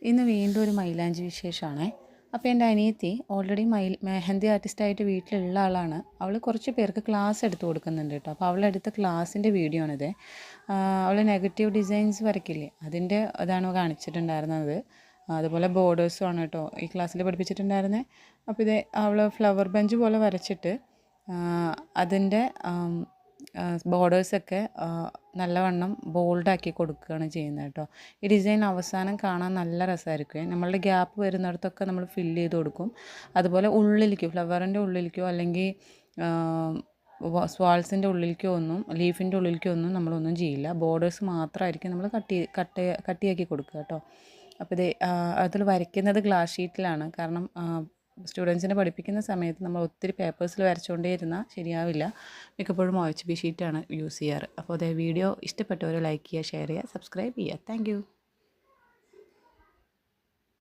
ഇന്ന് വീണ്ടും ഒരു മൈലാഞ്ചി വിശേഷമാണേ. അപ്പോൾ എൻ്റെ അനിയത്തി ഓൾറെഡി മെഹന്തി ആർട്ടിസ്റ്റായിട്ട് വീട്ടിലുള്ള ആളാണ്. അവൾ കുറച്ച് പേർക്ക് ക്ലാസ് എടുത്ത് കൊടുക്കുന്നുണ്ട് കേട്ടോ. അപ്പോൾ അവളെടുത്ത ക്ലാസ്സിൻ്റെ വീഡിയോ ആണിത്. അവൾ നെഗറ്റീവ് ഡിസൈൻസ് വരയ്ക്കില്ലേ, അതിൻ്റെ അതാണ് കാണിച്ചിട്ടുണ്ടായിരുന്നത്. അതുപോലെ ബോർഡേഴ്സും ആണ് കേട്ടോ ഈ ക്ലാസ്സിൽ പഠിപ്പിച്ചിട്ടുണ്ടായിരുന്നത്. അപ്പോൾ ഇത് അവൾ ഫ്ലവർ ബഞ്ച് പോലെ വരച്ചിട്ട് അതിൻ്റെ ബോർഡേഴ്സൊക്കെ നല്ലവണ്ണം ബോൾഡാക്കി കൊടുക്കുകയാണ് ചെയ്യുന്നത് കേട്ടോ. ഈ ഡിസൈൻ അവസാനം കാണാൻ നല്ല രസമായിരിക്കും. നമ്മളുടെ ഗ്യാപ്പ് വരുന്നിടത്തൊക്കെ നമ്മൾ ഫില്ല് ചെയ്ത് കൊടുക്കും. അതുപോലെ ഉള്ളിലേക്കോ, ഫ്ലവറിൻ്റെ ഉള്ളിലേക്കോ അല്ലെങ്കിൽ സ്വാൾസിൻ്റെ ഉള്ളിലേക്കോ ഒന്നും, ലീഫിൻ്റെ ഉള്ളിലേക്കോ ഒന്നും നമ്മളൊന്നും ചെയ്യില്ല. ബോർഡേഴ്സ് മാത്രമായിരിക്കും നമ്മൾ കട്ടിയാക്കി കൊടുക്കുക കേട്ടോ. അപ്പോൾ ഇത് അതിൽ വരയ്ക്കുന്നത് ഗ്ലാസ് ഷീറ്റിലാണ്. കാരണം സ്റ്റുഡൻസിനെ പഠിപ്പിക്കുന്ന സമയത്ത് നമ്മൾ ഒത്തിരി പേപ്പേഴ്സിൽ വരച്ചുകൊണ്ടേ ഇരുന്നാൽ ശരിയാവില്ല. മിക്കപ്പോഴും OHB ഷീറ്റാണ് യൂസ് ചെയ്യാറ്. അപ്പോൾ അതേ വീഡിയോ ഇഷ്ടപ്പെട്ടവർ ലൈക്ക് ചെയ്യുക, ഷെയർ ചെയ്യുക, സബ്സ്ക്രൈബ് ചെയ്യുക. താങ്ക്